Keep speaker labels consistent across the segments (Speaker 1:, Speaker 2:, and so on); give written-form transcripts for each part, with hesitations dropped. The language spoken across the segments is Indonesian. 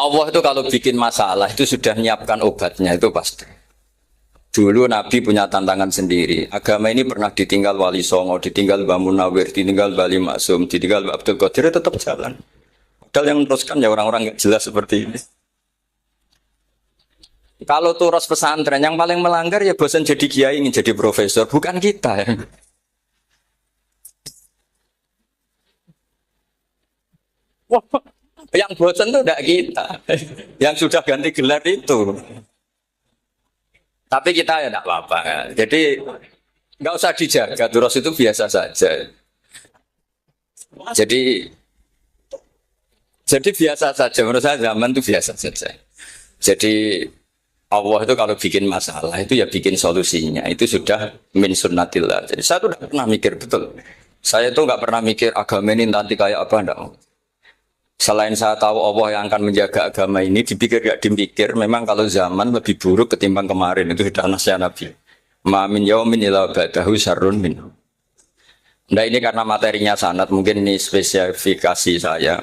Speaker 1: Allah itu kalau bikin masalah itu sudah menyiapkan obatnya itu pasti. Dulu Nabi punya tantangan sendiri. Agama ini pernah ditinggal Wali Songo, ditinggal Mbah Munawir, ditinggal Bali Maksum, ditinggal Mbah Abdul Qadir, tetap jalan. Padahal yang meneruskan ya orang-orang nggak jelas seperti ini. Kalau turus pesantren yang paling melanggar ya bosan jadi kiai ingin jadi profesor, bukan kita ya. Wah, yang bosan itu tidak kita, yang sudah ganti gelar itu. Tapi kita ya tidak apa-apa. Jadi nggak usah dijaga, turus itu biasa saja. Jadi jadi biasa saja menurut saya zaman itu biasa saja. Jadi Allah itu kalau bikin masalah itu ya bikin solusinya. Itu sudah min sunnatillah. Jadi saya tuh tidak pernah mikir betul. Saya tuh nggak pernah mikir agama ini nanti kayak apa enggak. Selain saya tahu Allah yang akan menjaga agama ini, dipikir gak dipikir, memang kalau zaman lebih buruk ketimbang kemarin, itu sudah nasihat Nabi. Ma min yaumin illa ba'dahu syarrun min. Nah ini karena materinya sanad, mungkin ini spesifikasi saya.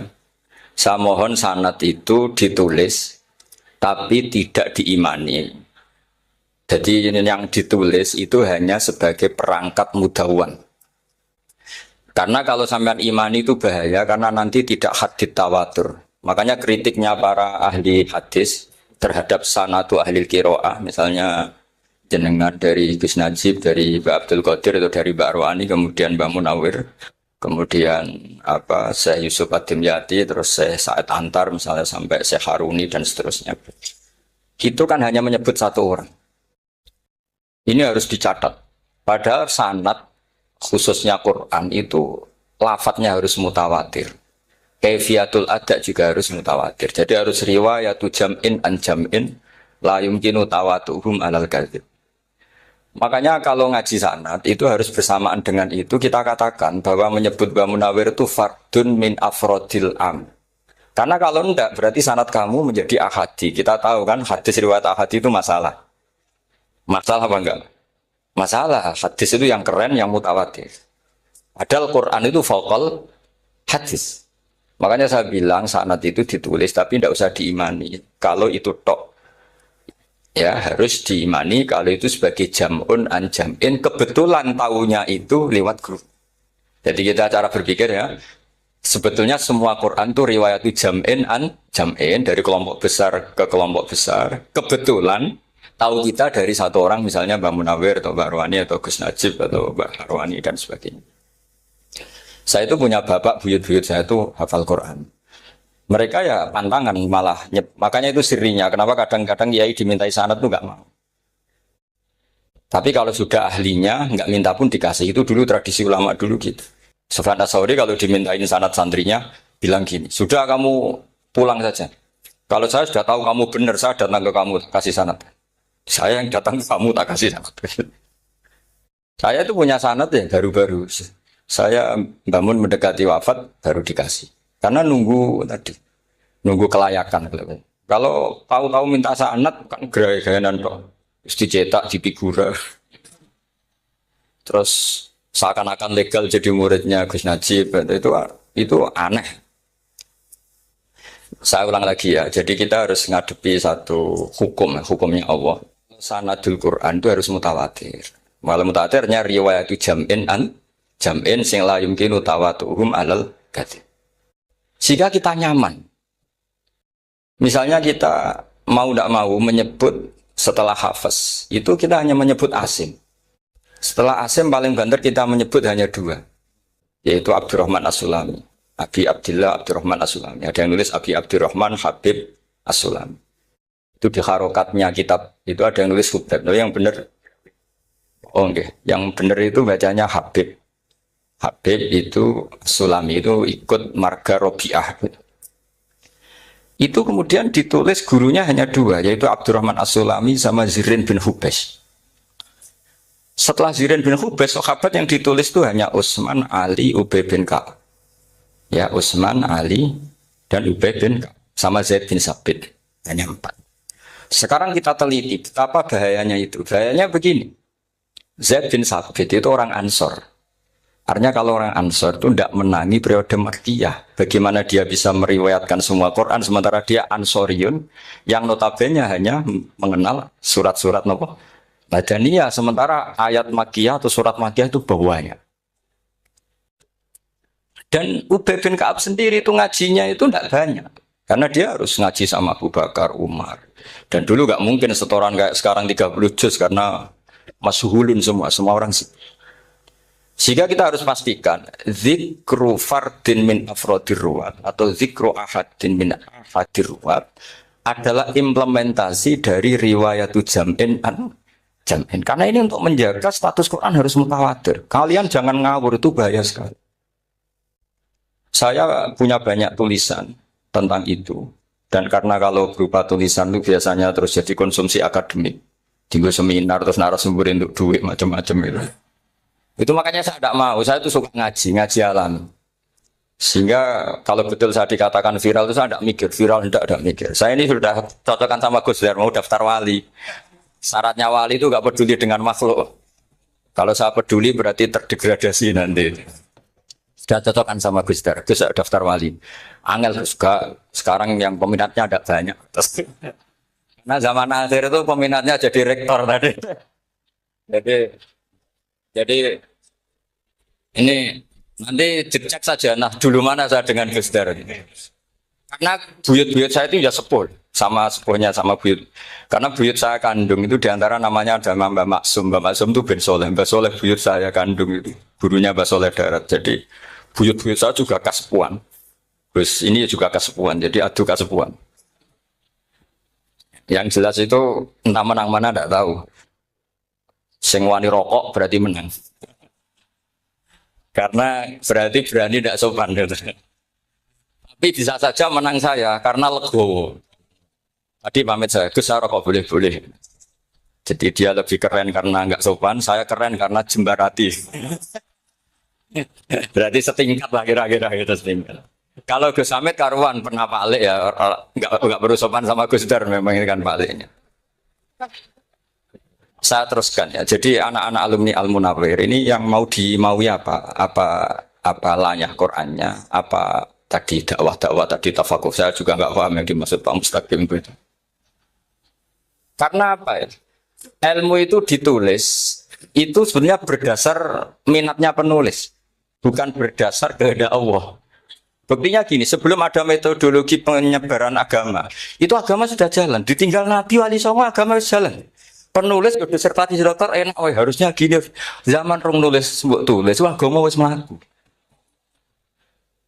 Speaker 1: Saya mohon sanad itu ditulis, tapi tidak diimani. Jadi yang ditulis itu hanya sebagai perangkat mudawwan. Karena kalau sampean imani itu bahaya karena nanti tidak hadits tawatur. Makanya kritiknya para ahli hadis terhadap sanatu ahli qiraah, misalnya jenengan dari Gus Najib, dari Mbak Abdul Qadir atau dari Mbak Arwani, kemudian Mbak Munawir, kemudian Syekh Yusuf Ad-Dimyati, terus Syekh Sa'id Antar misalnya sampai Syekh Haruni dan seterusnya. Itu kan hanya menyebut satu orang. Ini harus dicatat. Padahal sanad khususnya Quran itu lafadznya harus mutawatir. Kaifiyatul ada juga harus mutawatir. Jadi harus riwayatu jam'in an jam'in la yumkinu tawatuhum alal kadzib. Makanya kalau ngaji sanad itu harus bersamaan dengan itu kita katakan bahwa menyebut Mbah Munawir itu fardun min afrodil am. Karena kalau enggak berarti sanad kamu menjadi ahadi. Kita tahu kan hadis riwayat ahadi itu masalah. Masalah apa enggak? Masalah, hadis itu yang keren, yang mutawatir. Padahal Quran itu vokal hadis. Makanya saya bilang sanad itu ditulis, tapi tidak usah diimani. Kalau itu tok, ya harus diimani. Kalau itu sebagai jam'un an jam'in, kebetulan tahunya itu lewat grup. Jadi kita cara berpikir ya, sebetulnya semua Quran itu riwayat jam'in an jam'in, dari kelompok besar ke kelompok besar. Kebetulan tahu kita dari satu orang, misalnya Mbak Munawir atau Mbak Arwani atau Gus Najib atau Mbak Arwani dan sebagainya. Saya itu punya bapak, buyut-buyut saya itu hafal Quran. Mereka ya pantangan malah, makanya itu sirinya. Kenapa kadang-kadang kiai dimintai sanad itu nggak mau. Tapi kalau sudah ahlinya nggak minta pun dikasih. Itu dulu tradisi ulama dulu gitu. Sufyan Ats-Tsauri kalau dimintain sanad santrinya bilang gini, sudah kamu pulang saja. Kalau saya sudah tahu kamu benar, saya datang ke kamu kasih sanad. Saya yang datang ke kamu tak kasih sanad. Saya itu punya sanad ya baru-baru. Saya bangun mendekati wafat baru dikasih. Karena nunggu tadi, nunggu kelayakan. Kalau tahu-tahu minta sanad kan gaya-gayanan kok. Terus dicetak di figura. Terus seakan-akan legal jadi muridnya Gus Najib. Itu aneh. Saya ulang lagi ya. Jadi kita harus ngadepi satu hukum, hukumnya Allah. Sanadul Quran itu harus mutawatir. Walau mutawatirnya riwayat jam'in an jam'in sing la yumkinu tawatuhum alal kadzib. Jika kita nyaman, misalnya kita mau tidak mau menyebut setelah hafaz, itu kita hanya menyebut asim. Setelah asim paling banter kita menyebut hanya dua, yaitu Abdurrahman As-Sulami, Abi Abdillah Abdurrahman As-Sulami. Ada yang nulis Abi Abdurrahman Habib As-Sulami. Itu di harokatnya kitab itu ada yang nulis Hubab. Tapi yang benar, oh enggak, yang benar itu bacanya Habib. Habib itu Sulami itu ikut marga Robiah. Itu kemudian ditulis gurunya hanya dua, yaitu Abdurrahman As-Sulami sama Zirin bin Hubesh. Setelah Zirin bin Hubesh, sahabat yang ditulis itu hanya Utsman, Ali, Ubay bin Ka'ab. Ya, Utsman, Ali, dan Ubay bin Ka'ab sama Zaid bin Sabit. Hanya 4. Sekarang kita teliti betapa bahayanya itu. Bahayanya begini. Zaid bin Sabit itu orang Ansor. Artinya kalau orang Ansor itu tidak menangi periode Makkiyah. Bagaimana dia bisa meriwayatkan semua Quran sementara dia Ansoriun yang notabene hanya mengenal surat-surat nopo Madaniyah, sementara ayat Makkiyah atau surat Makkiyah itu bawahnya. Dan Ubay bin Ka'ab sendiri itu ngajinya itu tidak banyak. Karena dia harus ngaji sama Abu Bakar, Umar. Dan dulu nggak mungkin setoran kayak sekarang 30 juz karena masyhulun semua orang sih. Sehingga kita harus pastikan zikru fardin min afrodir ruwat atau zikru ahadin min afadir ruwat adalah implementasi dari riwayatu jam'in an jam'in. Karena ini untuk menjaga status Quran harus mutawatir. Kalian jangan ngawur, itu bahaya sekali. Saya punya banyak tulisan tentang itu. Dan karena kalau berupa tulisan itu biasanya terus jadi konsumsi akademik. Tinggal seminar terus narasumber untuk duit macam-macam itu. Itu makanya saya tidak mau, saya itu suka ngaji alam. Sehingga kalau betul saya dikatakan viral itu saya tidak mikir, viral tidak mikir. Saya ini sudah cocokkan sama Gus Dur, mau daftar wali. Syaratnya wali itu nggak peduli dengan makhluk. Kalau saya peduli berarti terdegradasi nanti. Sudah cocokkan sama Gus Dur, Gus daftar wali. Angel juga sekarang yang peminatnya ada banyak. Nah zaman akhir itu peminatnya jadi rektor tadi. Jadi ini nanti dicek saja. Nah dulu mana saya dengan Gus Dur. Karena buyut-buyut saya itu ya sepuh sama sepuhnya sama buyut. Karena buyut saya kandung itu diantara namanya ada Mbak Maksum. Mbak Maksum itu bin Soleh. Mbak Soleh buyut saya kandung itu gurunya Mbak Soleh Darat. Jadi buyut-buyut saya juga kasepuan. Terus ini juga kasepuan. Jadi adu kasepuan. Yang jelas itu entah menang mana tidak tahu. Sing wani rokok berarti menang. Karena berarti berani tidak sopan. Tapi bisa saja menang saya karena legowo. Tadi pamit saya, Gus saya rokok boleh-boleh. Jadi dia lebih keren karena nggak sopan, saya keren karena jembarati. Berarti setingkat lah kira-kira gitu setingkat. Kalau Gus Hamid karuan pernah palik ya, nggak perlu sopan sama Gus Dur memang ini kan paliknya. Saya teruskan ya. Jadi anak-anak alumni Al-Munawwir ini yang mau dimaui apa? Apa lanyah Qur'annya? Apa tadi dakwah-dakwah tadi tafakuh? Saya juga nggak paham yang dimaksud Pak Mustaqim itu. Karena apa ya? Ilmu itu ditulis itu sebenarnya berdasar minatnya penulis, bukan berdasar kehendak Allah. Buktinya gini, sebelum ada metodologi penyebaran agama, itu agama sudah jalan. Ditinggal Nabi Wali Songo agama sudah jalan. Penulis disertasi dokter enak, harusnya gini. Zaman orang nulis tulis, agama wis mlaku.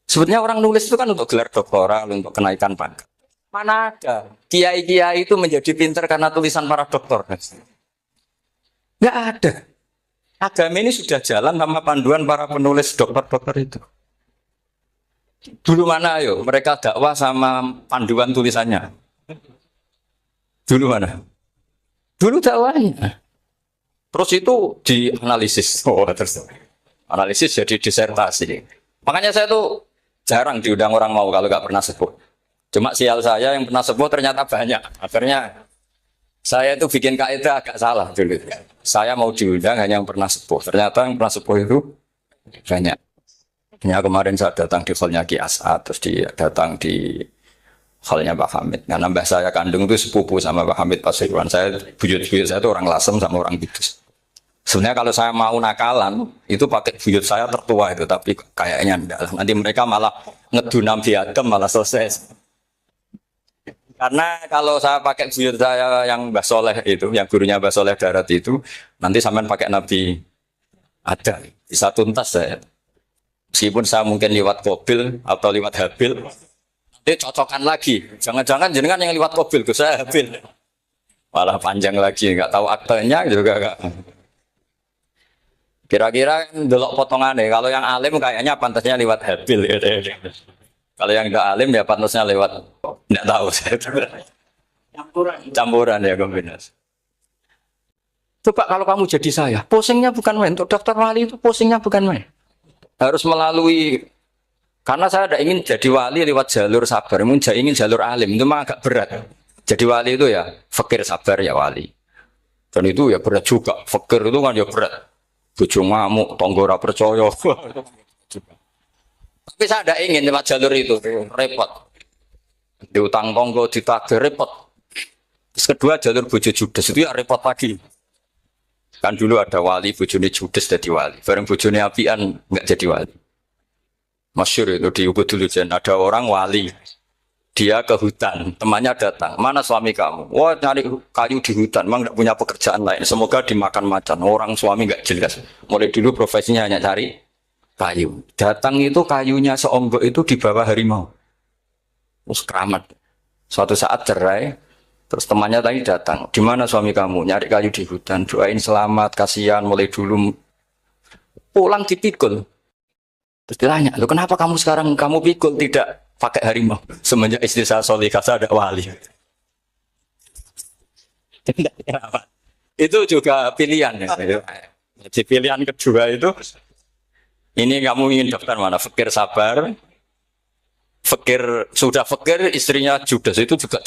Speaker 1: Sebetulnya orang nulis itu kan untuk gelar doktoral, untuk kenaikan pangkat. Mana ada kiai-kiai itu menjadi pintar karena tulisan para doktor? Nggak ada. Agama ini sudah jalan sama panduan para penulis dokter-dokter itu. Dulu mana ayo mereka dakwah sama panduan tulisannya? Dulu mana? Dulu dakwahnya. Terus itu dianalisis. Terus analisis jadi disertasi. Makanya saya tuh jarang diundang orang mau kalau nggak pernah sepuh. Cuma sial saya yang pernah sepuh ternyata banyak. Akhirnya saya itu bikin kaidah agak salah dulu. Saya mau diundang hanya yang pernah sepuh. Ternyata yang pernah sepuh itu banyak. Ya, kemarin saya datang di hallnya Ki As'ad, terus datang di hallnya Pak Hamid. Nah, nambah saya kandung itu sepupu sama Pak Hamid Pasuruan. Saya buyut-buyut saya itu orang Lasem sama orang Kudus. Sebenarnya kalau saya mau nakalan, itu pakai buyut saya tertua itu, tapi kayaknya enggak lah. Nanti mereka malah ngedunam di Adam, malah selesai. Karena kalau saya pakai buyut saya yang Mbah Soleh itu, yang gurunya Mbah Soleh Darat itu, nanti sampean pakai Nabi ada, bisa tuntas saya. Meskipun saya mungkin lewat Qabil atau lewat Habil, nanti cocokkan lagi. Jangan-jangan jenengan yang lewat Qabil, saya Habil. Malah panjang lagi, nggak tahu aktenya juga nggak. Kira-kira delok potongannya, kalau yang alim kayaknya pantasnya lewat Habil. Kalau yang nggak alim ya pantasnya lewat, nggak tahu. Campuran ya kombinasi. Coba kalau kamu jadi saya, pusingnya bukan main. Untuk daftar wali itu pusingnya bukan main. Harus melalui, karena saya tidak ingin jadi wali lewat jalur sabar, ingin jalur alim, itu mah agak berat. Jadi wali itu ya fakir sabar ya wali. Dan itu ya berat juga, fakir itu kan ya berat. bojo ngamuk, tangga ora percaya. Tapi saya tidak ingin lewat jalur itu, repot. Diutang tangga ditagih repot. Terus kedua jalur bojo judes itu ya repot lagi. Kan dulu ada wali bojone judes jadi wali, bareng bojone apian nggak jadi wali. Masyhur itu di Ubud dulu ada orang wali. Dia ke hutan, temannya datang. Mana suami kamu? Wah, nyari kayu di hutan. Memang tidak punya pekerjaan lain. Semoga dimakan macan. Orang suami nggak jelas. Mulai dulu profesinya hanya cari kayu. Datang itu kayunya seonggok itu di bawah harimau. Terus keramat. Suatu saat cerai. Terus temannya tadi datang. Di mana suami kamu? Nyari kayu di hutan. Doain selamat, kasihan. Mulai dulu pulang dipikul. Terus ditanya, lo kenapa kamu sekarang kamu pikul tidak pakai harimau? Semenjak istri saya solihah, saya ada wali. Itu juga pilihan ya. Jadi pilihan kedua itu, ini kamu ingin daftar mana? Fakir sabar, fakir sudah fakir, istrinya judes itu juga.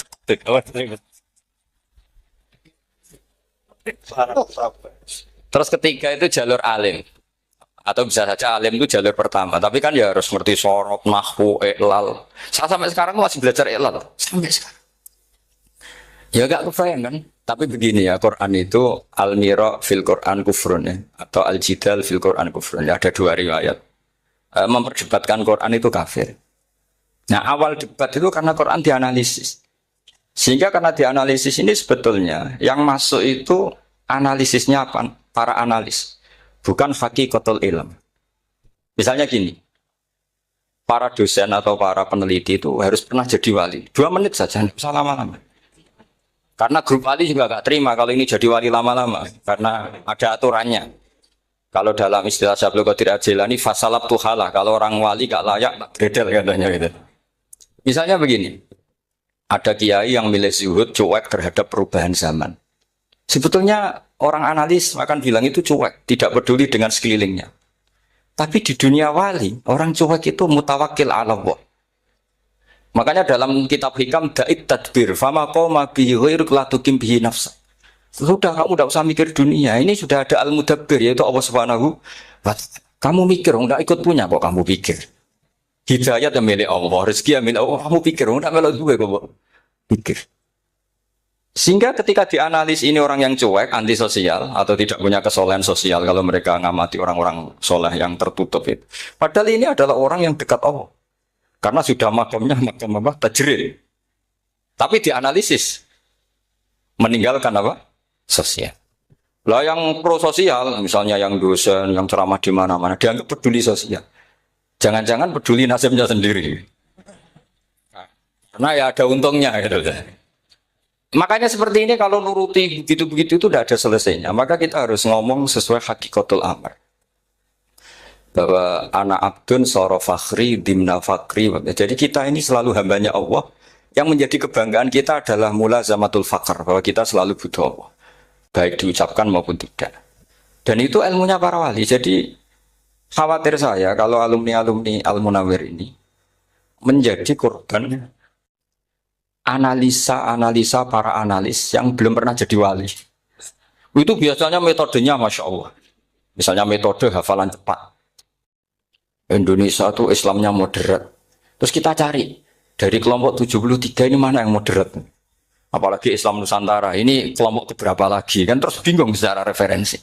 Speaker 1: Terus ketiga itu jalur alim. Atau bisa saja alim itu jalur pertama, tapi kan ya harus ngerti sorot, nahwu, iklal. Saya sampai sekarang masih belajar iklal, sampai sekarang. Ya gak kebayang kan? Tapi begini ya, Quran itu al-mira fil Quran kufrun ya, atau al-jidal fil Quran kufrun. Ya, ada dua riwayat. Memperdebatkan Quran itu kafir. Nah awal debat itu karena Quran dianalisis. Sehingga karena dianalisis ini sebetulnya yang masuk itu analisisnya apa? Para analis. Bukan hakikatul ilm. Misalnya gini, para dosen atau para peneliti itu harus pernah jadi wali. 2 menit saja, tidak usah lama-lama. Karena grup wali juga gak terima kalau ini jadi wali lama-lama. Karena ada aturannya. Kalau dalam istilah Syaikhul Qadir Al-Jilani, fasalab tuhalah. Kalau orang wali gak layak, gredel katanya gitu. Misalnya begini, ada kiai yang milih zuhud, cuek terhadap perubahan zaman. Sebetulnya orang analis akan bilang itu cuek, tidak peduli dengan sekelilingnya. Tapi di dunia wali, orang cuek itu mutawakil ala Allah. Makanya dalam kitab hikam da'id tadbir, fama qoma bihi ghairuk la tukim bihi nafsa. Sudah kamu tidak usah mikir dunia, ini sudah ada al-mudabbir yaitu Allah Subhanahu wa ta'ala. Kamu mikir, enggak ikut punya kok kamu pikir. Hidayat yang milik Allah, rezeki yang milik Allah, kamu pikir, enggak melok duwe kok pikir. Sehingga ketika dianalisis ini orang yang cuek, antisosial, atau tidak punya kesolehan sosial, kalau mereka ngamati orang-orang soleh yang tertutup itu. Padahal ini adalah orang yang dekat Allah. Karena sudah makamnya makam apa? Tajrid. Tapi dianalisis. Meninggalkan apa? Sosial. Lah yang pro sosial, misalnya yang dosen, yang ceramah di mana-mana, dianggap peduli sosial. Jangan-jangan peduli nasibnya sendiri. Karena ya ada untungnya gitu. Makanya seperti ini kalau nuruti begitu-begitu itu tidak ada selesainya. Maka kita harus ngomong sesuai hakikatul amr. Bahwa anak abdun soro fakhri dimna fakri. Jadi kita ini selalu hambanya Allah. Yang menjadi kebanggaan kita adalah mulazamatul fakr. Bahwa kita selalu butuh Allah. Baik diucapkan maupun tidak. Dan itu ilmunya para wali. Jadi khawatir saya kalau alumni-alumni Al-Munawwir ini menjadi korban analisa para analis yang belum pernah jadi wali. Itu biasanya metodenya Masya Allah. Misalnya metode hafalan cepat. Indonesia itu Islamnya moderat. Terus kita cari, dari kelompok 73 ini mana yang moderat? Apalagi Islam Nusantara, ini kelompok keberapa lagi? Kan terus bingung secara referensi.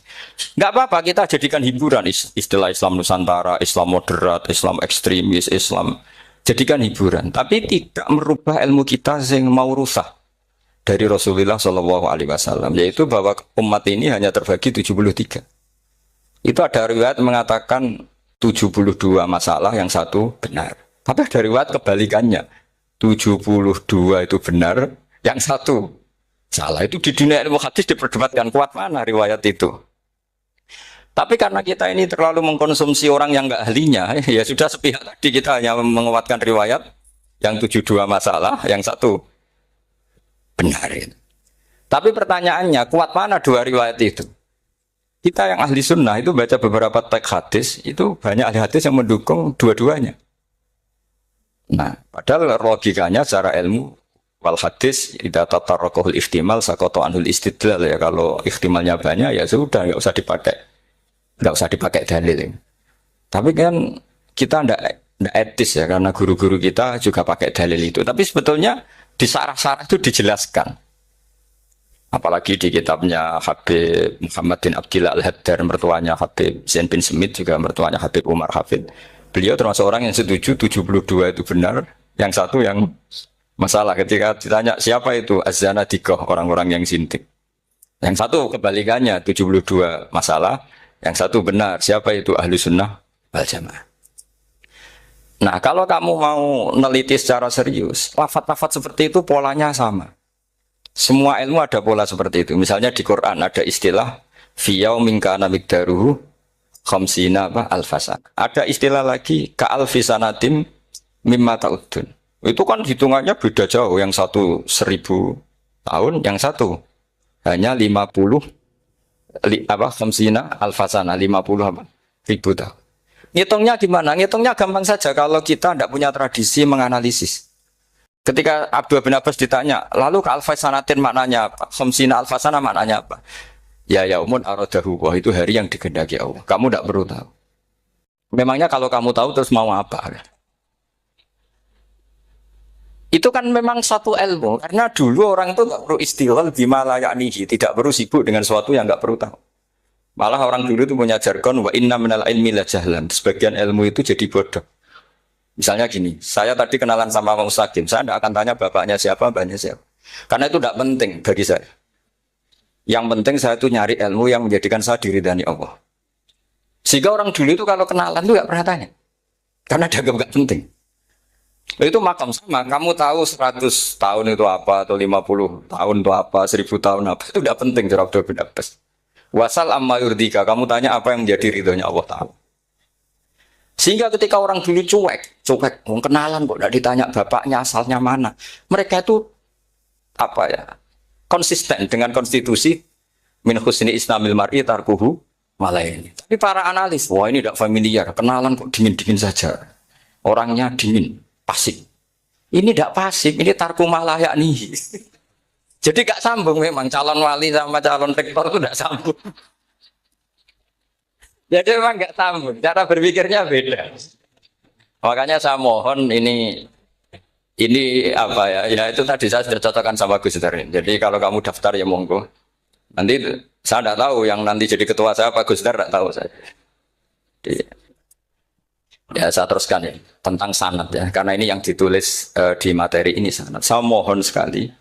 Speaker 1: Nggak apa-apa, kita jadikan hiburan istilah Islam Nusantara, Islam moderat, Islam ekstremis, Islam. Jadikan hiburan, tapi tidak merubah ilmu kita yang mau rusak dari Rasulullah Shallallahu Alaihi Wasallam, yaitu bahwa umat ini hanya terbagi 73. Itu ada riwayat mengatakan 72 masalah yang satu benar. Tapi ada riwayat kebalikannya, 72 itu benar, yang satu salah. Itu di dunia ilmu hadis diperdebatkan kuat mana riwayat itu. Tapi karena kita ini terlalu mengkonsumsi orang yang nggak ahlinya, ya sudah sepihak tadi kita hanya menguatkan riwayat yang 72 masalah, yang satu benar. Tapi pertanyaannya, kuat mana dua riwayat itu? Kita yang ahli sunnah itu baca beberapa teks hadis, itu banyak ahli hadis yang mendukung dua-duanya. Nah, padahal logikanya secara ilmu, wal hadis idza tatarraqahul ihtimal saqata anhul istidlal, ya kalau ihtimalnya banyak ya sudah nggak usah dipakai nggak usah dipakai dalil. Tapi kan kita ndak etis ya karena guru-guru kita juga pakai dalil itu. Tapi sebetulnya di sarah-sarah itu dijelaskan. Apalagi di kitabnya Habib Muhammad bin Abdillah Al-Haddar, mertuanya Habib Zain bin Smith, juga mertuanya Habib Umar Hafid. Beliau termasuk orang yang setuju 72 itu benar, yang satu yang masalah. Ketika ditanya siapa itu Az-Zanadiqah, orang-orang yang sintik. Yang satu kebalikannya 72 masalah, yang satu benar, siapa itu Ahlu Sunnah wal Jamaah. Nah, kalau kamu mau neliti secara serius, lafaz-lafaz seperti itu polanya sama. Semua ilmu ada pola seperti itu. Misalnya di Quran ada istilah fiyau mingkana migdaruhu khamsina alfasan. Ada istilah lagi ka'alfisanatim mimma ta'udun. Itu kan hitungannya beda jauh. Yang satu 1000 tahun, yang satu hanya 50 khamsina alfasana, 50 ribu tahun. Ngitungnya gimana? Ngitungnya gampang saja kalau kita tidak punya tradisi menganalisis. Ketika Abdul bin Abbas ditanya, lalu ke alfasanatin maknanya apa? Khamsina alfasana maknanya apa? Ya yaumun aradahu, wah itu hari yang dikehendaki Allah. Kamu tidak perlu tahu. Memangnya kalau kamu tahu terus mau apa? Itu kan memang satu ilmu. Karena dulu orang itu tidak perlu istighal bima la ya'nihi, tidak perlu sibuk dengan sesuatu yang tidak perlu tahu. Malah orang dulu itu punya jargon wa inna minal ilmi la jahlan. Sebagian ilmu itu jadi bodoh. Misalnya gini, saya tadi kenalan sama Pak Mustaqim, saya tidak akan tanya bapaknya siapa, mbaknya siapa. Karena itu tidak penting bagi saya. Yang penting saya itu nyari ilmu yang menjadikan saya diridani Allah. Sehingga orang dulu itu kalau kenalan itu tidak pernah tanya. Karena dianggap nggak penting. Itu makam sama, kamu tahu 100 tahun itu apa, atau 50 tahun itu apa, 1000 tahun apa, itu tidak penting cara Abdul bin Abbas. Wasal amma yurdika, kamu tanya apa yang menjadi ridhonya Allah Ta'ala. Sehingga ketika orang dulu cuek, kenalan kok tidak ditanya bapaknya asalnya mana. Mereka itu apa ya, konsisten dengan konstitusi min husni islamil mar'i tarkuhu malaini. Tapi para analis, wah ini tidak familiar, kenalan kok dingin-dingin saja. Orangnya dingin, pasif. Ini tidak pasif, ini tarku malah yakni. Jadi gak sambung memang calon wali sama calon rektor itu tidak sambung. Jadi memang gak sambung, cara berpikirnya beda. Makanya saya mohon ini apa ya? Ya itu tadi saya sudah cocokkan sama Gus Dar. Jadi kalau kamu daftar ya monggo. Nanti saya tidak tahu yang nanti jadi ketua saya Pak Gus Dar tidak tahu saya. Jadi, ya saya teruskan ya tentang sanad ya, karena ini yang ditulis di materi ini sanad. Saya mohon sekali.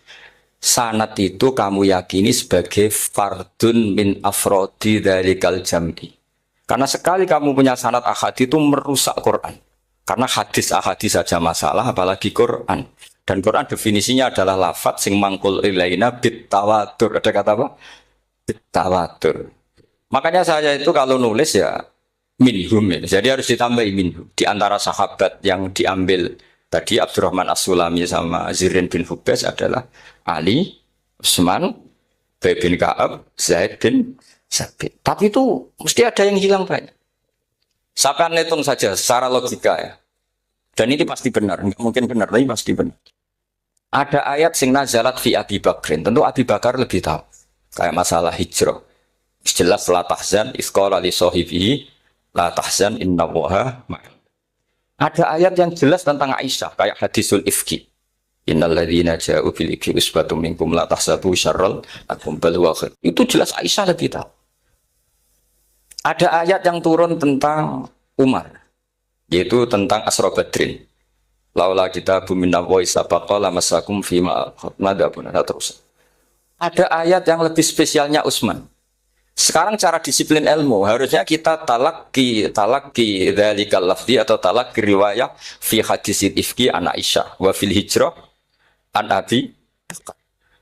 Speaker 1: Sanad itu kamu yakini sebagai fardun min afrodi dzalikal jam'i. Karena sekali kamu punya sanad ahad itu merusak Quran. Karena hadis ahadis saja masalah, apalagi Quran. Dan Quran definisinya adalah lafadz sing mangkul ilaina bit tawatur. Ada kata apa? Bit tawatur. Makanya saya itu kalau nulis ya minhum ya. Jadi harus ditambahi minhum. Di antara sahabat yang diambil tadi Abdurrahman As-Sulami sama Zirin bin Hubes adalah Ali, Utsman, Ubay bin Ka'ab, Zaid bin Sabit. Tapi itu mesti ada yang hilang banyak. Saya hitung saja secara logika ya. Dan ini pasti benar, nggak mungkin benar, tapi pasti benar. Ada ayat sing nazalat fi Abi Bakrin. Tentu Abi Bakar lebih tahu. Kayak masalah hijrah. Jelas la tahzan isqala li sahibihi la tahzan innallaha ma'ana. Ada ayat yang jelas tentang Aisyah kayak hadisul ifki. Innal ladzina ja'u bil ifki usbatum minkum la tahsabu syarral lakum bal huwa khair. Itu jelas Aisyah lebih tahu. Ada ayat yang turun tentang Umar, yaitu tentang Asra Badrin. Laula kita bumina wa isabaqa lamasakum fima madabun terus. Ada ayat yang lebih spesialnya Utsman. Sekarang cara disiplin ilmu harusnya kita talaki dzalikal lafzi atau talaki riwayah fi hadisil ifki an Aisyah wa fil hijrah an Abi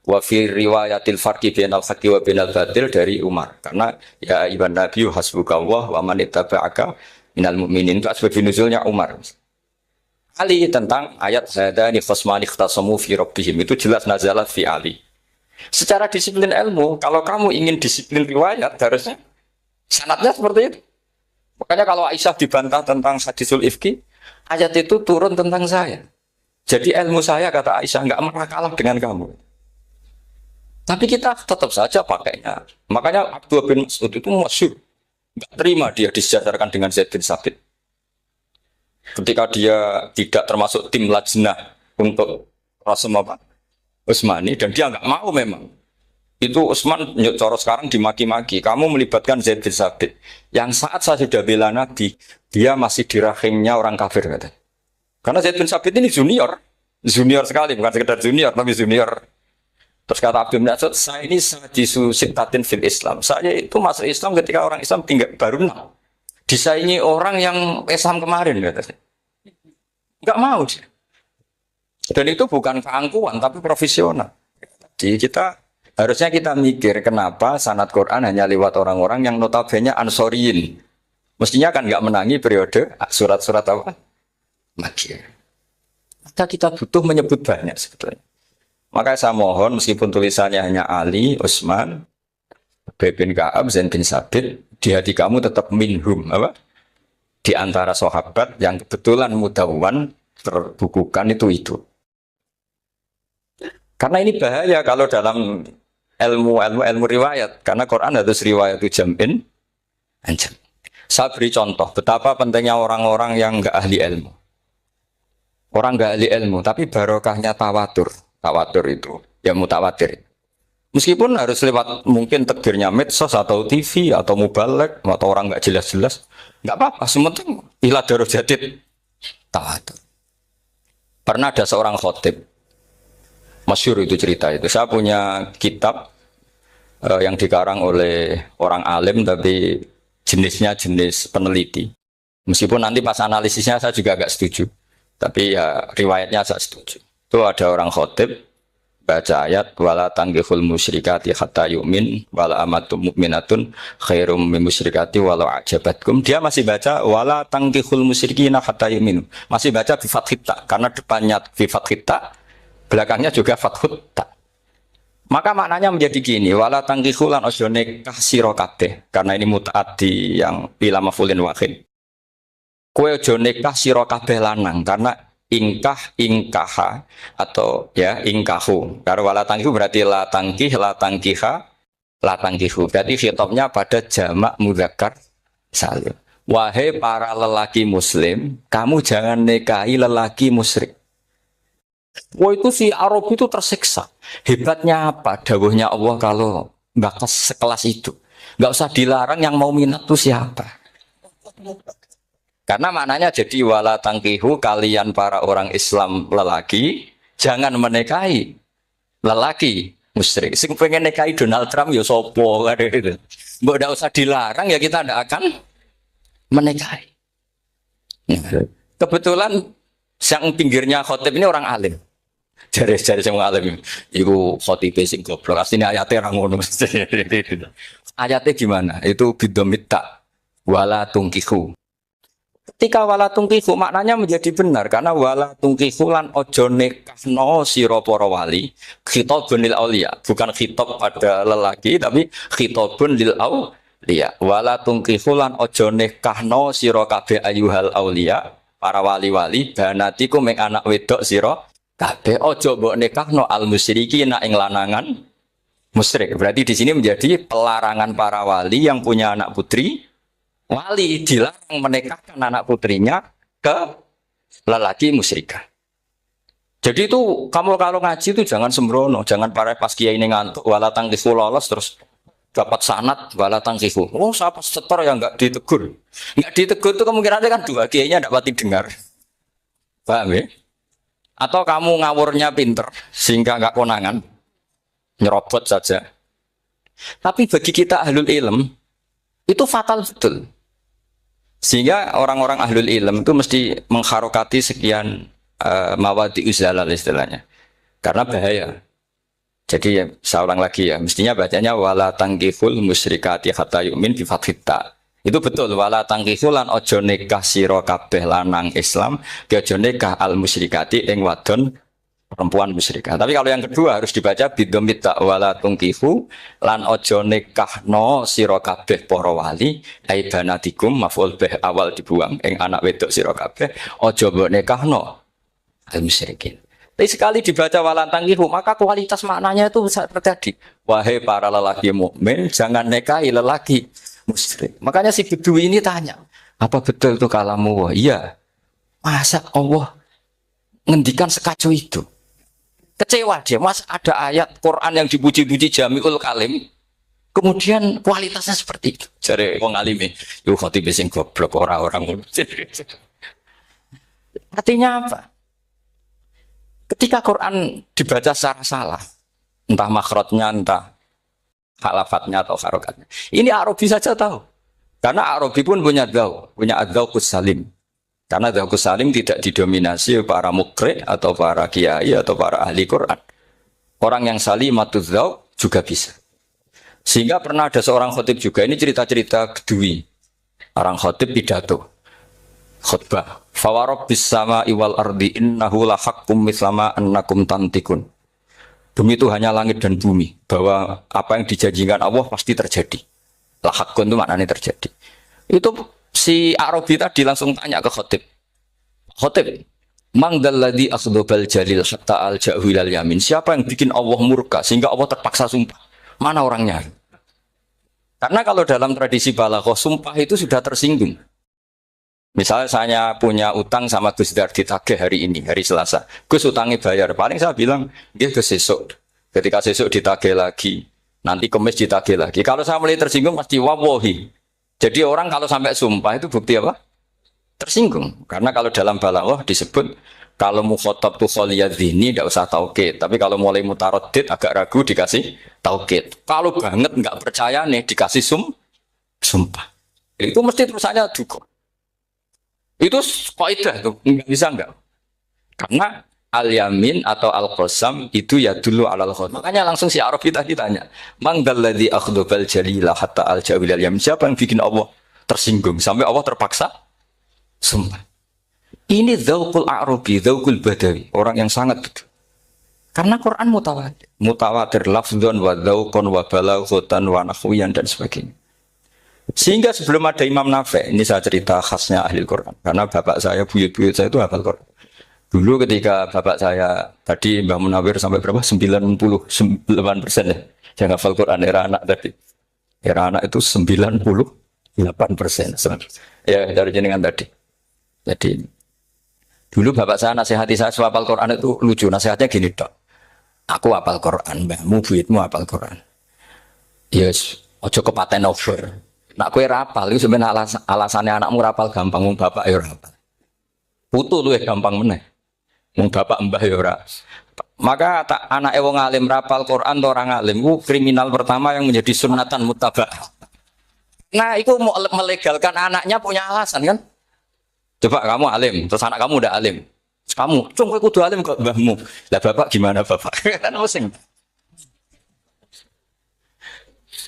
Speaker 1: wa fi riwayatil farqi bainal haqqi wa bainal batil dari Umar. Karena ya ibn Nabi hasbukallah wa man ittaba'aka minal mu'minin, itu asbab nuzulnya Umar. Ali tentang ayat hadani khasmani ikhtasamu fi rabbihim itu jelas nazalat fi Ali. Secara disiplin ilmu, kalau kamu ingin disiplin riwayat, harusnya sanadnya seperti itu. Makanya kalau Aisyah dibantah tentang hadisul ifki, ayat itu turun tentang saya. Jadi ilmu saya, kata Aisyah, nggak pernah kalah dengan kamu. Tapi kita tetap saja pakainya. Makanya Abdullah bin Mas'ud itu masyhur. Nggak terima dia disejajarkan dengan Zaid bin Sabit. Ketika dia tidak termasuk tim lajnah untuk Rasul apa? Utsmani dan dia nggak mau memang. Itu Utsman coro sekarang dimaki-maki. Kamu melibatkan Zaid bin Sabit. Yang saat saya sudah bela Nabi, dia masih di rahimnya orang kafir kata. Karena Zaid bin Sabit ini junior sekali, bukan sekedar junior, tapi junior. Terus kata Abdul Nasir, saya ini sadisu siktatin fil Islam. Saya itu masuk Islam ketika orang Islam tinggal baru enam. Disaingi orang yang Islam kemarin kata saya. Enggak mau sih. Dan itu bukan keangkuhan, tapi profesional. Jadi harusnya kita mikir kenapa sanad Quran hanya lewat orang-orang yang notabene ansoriyin. Mestinya kan nggak menangi periode surat-surat apa? Makkiyah. Maka kita butuh menyebut banyak sebetulnya. Maka saya mohon meskipun tulisannya hanya Ali, Utsman, Ubay bin Ka'ab, Zaid bin Sabit, di hati kamu tetap minhum apa? Di antara sahabat yang kebetulan mudawwan terbukukan itu. Karena ini bahaya kalau dalam ilmu riwayat, karena Quran harus riwayat itu jam'in anjam. Saya beri contoh betapa pentingnya orang-orang yang enggak ahli ilmu. Orang enggak ahli ilmu, tapi barokahnya tawatur. Tawatur itu ya mutawatir. Meskipun harus lewat mungkin takdirnya medsos atau TV atau mubalek atau orang enggak jelas-jelas, enggak apa-apa. Sementing ila darajatid tawatur. Pernah ada seorang khotib masyhur itu cerita itu. Saya punya kitab yang dikarang oleh orang alim tapi jenisnya jenis peneliti. Meskipun nanti pas analisisnya saya juga agak setuju. Tapi ya riwayatnya saya setuju. Itu ada orang khotib baca ayat wala tanggihul musyrikati hatta yu'min wala amatum mu'minatun khairum min musyrikati walau ajabatkum. Dia masih baca wala tanggihul musyrikina hatta yu'min. Masih baca bi fathit ta karena depannya bi fathit ta, belakangnya juga fathut ta. Maka maknanya menjadi gini, wala tangkihu lan ojo nikah sira kabeh, karena ini mutaaddi yang ila maf'ulin wahid. Kowe ojo nikah sira kabeh lanang, karena ingkaha atau ya ingkahu. Karena wala tangkihu berarti la tangkiha, la tangkihu. Berarti khitabnya pada jamak mudzakkar salim. Wahai para lelaki muslim, kamu jangan nikahi lelaki musyrik. Wah itu si Arab itu tersiksa. Hebatnya apa? Dawuhnya Allah kalau bakas sekelas itu. Nggak usah dilarang, yang mau minat itu siapa? Karena maknanya jadi wala tangkihu, kalian para orang Islam lelaki jangan menikahi lelaki musyrik. Sing pengen nikahi Donald Trump ya sopo kan itu. Mbok nggak usah dilarang ya kita tidak akan menikahi. Kebetulan yang pinggirnya khotib ini orang alim. Jari semua alim. Iku khotib sing goblok. Asline ayatnya ra ngono. Ayatnya gimana? Itu bidomita wala tungkihu. Ketika wala tungkihu maknanya menjadi benar karena wala tungkihu lan ojo nikahno sira para wali khitabun lil auliya, bukan khitab pada lelaki tapi khitabun lil auliya. Wala tungkihu lan ojo nikahno sira kabeh ayuhal auliya, para wali-wali banatiku mek anak wedok sira kabeh ojo mbok nikahno al musyrikina ing lanangan musyrik. Berarti di sini menjadi pelarangan para wali yang punya anak putri. Wali dilarang menikahkan anak putrinya ke lelaki musyrikah. Jadi itu kamu kalau ngaji itu jangan sembrono, jangan pas kiai ini ngantuk wala tangkihu lolos terus dapat sanad wala tangkihu. Oh, siapa setor yang enggak ditegur. Enggak ditegur itu kemungkinannya kan dua kiainya dapat didengar. Paham ya? Atau kamu ngawurnya pinter sehingga enggak konangan. Nyerobot saja. Tapi bagi kita ahlul ilm itu fatal betul. Sehingga orang-orang ahlul ilm itu mesti mengharokati sekian mawadi uzalal istilahnya. Karena bahaya. Jadi ya, saya ulang lagi ya, mestinya bacanya wala tangkihul musyrikati hatta yu'min bi fathit ta. Itu betul, wala tangkihul lan ojo nikah sira kabeh lanang Islam, ojo nikah al musyrikati ing wadon perempuan musyrikah. Tapi kalau yang kedua harus dibaca bidomit ta wala tungkihu lan ojo nikahno sira kabeh para wali ai banatikum maf'ul bih awal dibuang ing anak wedok sira kabeh ojo mbok nikahno al musyrikin. Tapi sekali dibaca wala tangkihu maka kualitas maknanya itu bisa terjadi. Wahai para lelaki mukmin jangan nikahi lelaki musyrik. Makanya si Bedui ini tanya, apa betul itu kalamu Allah? Iya. Masa Allah ngendikan sekacau itu? Kecewa dia, mas ada ayat Quran yang dipuji-puji Jamiul Kalim, kemudian kualitasnya seperti itu. Jadi wong alime, yo khotib sing goblok orang-orang. Artinya apa? Ketika Quran dibaca secara salah, entah makhrajnya, entah halafatnya atau harokatnya. Ini Arabi saja tahu. Karena Arabi pun punya adzauqus salim. Karena adzauqus salim tidak didominasi para mukri atau para kiai atau para ahli Quran. Orang yang salimatuz dzauq juga bisa. Sehingga pernah ada seorang khotib juga, ini cerita-cerita Bedui. Orang khotib pidato. Khutbah. Fawarabbis sama'i wal ardi innahu lahaqqum mislama annakum tantikun. Demi itu hanya langit dan bumi, bahwa apa yang dijanjikan Allah pasti terjadi. Lahakun itu maknanya terjadi. Itu si Arabi tadi langsung tanya ke khotib. Khotib, mangdalladzi akhdobal jalil hatta al-ja'hilal yamin. Siapa yang bikin Allah murka sehingga Allah terpaksa sumpah? Mana orangnya? Karena kalau dalam tradisi balaghah, sumpah itu sudah tersinggung. Misalnya saya punya utang sama Gus Dar ditagih hari ini, hari Selasa. Gus utangnya bayar. Paling saya bilang, dia ke sesuk. Ketika sesuk ditagih lagi. Nanti Kamis ditagih lagi. Kalau saya mulai tersinggung, pasti wawahi. Jadi orang kalau sampai sumpah itu bukti apa? Tersinggung. Karena kalau dalam balaghah disebut, kalau mukhotob tuh kholiyadzini, tidak usah taukid. Tapi kalau mulai mutarodid, agak ragu, dikasih taukid. Kalau banget nggak percaya nih, dikasih sumpah. Itu mesti terusannya dukung. Itu kaidah tuh, nggak bisa enggak. Karena al-yamin atau al-qasam itu ya dulu alal khot. Makanya langsung si Arabi tadi tanya, "Man dalladzi akhdobal jalila hatta al-jawilal yamin?" Siapa yang bikin Allah tersinggung sampai Allah terpaksa sumpah. Ini dzauqul Arabi, dzauqul Badawi, orang yang sangat betul. Karena Quran mutawatir, mutawatir lafdzon wa dzauqon wa balaghatan wa nahwiyan dan sebagainya. Sehingga sebelum ada Imam Nafi', ini saya cerita khasnya ahli Quran. Karena bapak saya, buyut-buyut saya itu hafal Quran. Dulu ketika bapak saya, tadi Mbah Munawir sampai berapa? 98% ya. Yang hafal Quran, era anak tadi. Era anak itu 98%. Ya, dari jenengan tadi. Jadi, dulu bapak saya nasihati saya hafal Quran itu lucu. Nasihatnya gini, Dok. Aku hafal Quran, mbahmu, buyutmu hafal Quran. Yes, ojo kepaten over. Nak kue rapal, itu sebenarnya alasannya anakmu rapal gampang, mung bapak ya rapal. Putu lu ya gampang meneh, mung bapak mbah ya ora. Maka tak anak wong alim rapal Quran atau orang alim, itu kriminal pertama yang menjadi sunatan mutabak. Nah, itu mau melegalkan anaknya punya alasan kan? Coba kamu alim, terus anak kamu udah alim, terus kamu, cung kowe kudu alim kok mbahmu. Lah bapak gimana bapak? Kan pusing.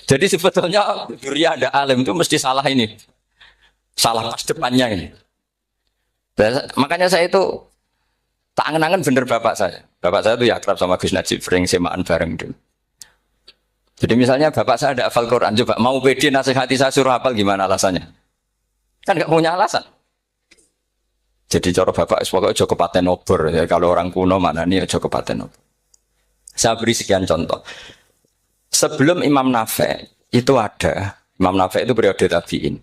Speaker 1: Jadi sebetulnya durian ada alim itu mesti salah ini. Salah pas depannya ini. Makanya saya itu tak angen-angen bener bapak saya. Bapak saya itu ya akrab sama Gus Najib, sering semaan bareng dulu. Jadi misalnya bapak saya ada hafal Quran, coba mau pede nasihati saya suruh hafal gimana alasannya? Kan nggak punya alasan. Jadi cara bapak pokoknya joko paten obor. Ya, kalau orang kuno mana nih joko paten obor. Saya beri sekian contoh. Sebelum Imam Nafi' itu ada, Imam Nafi' itu periode tabi'in.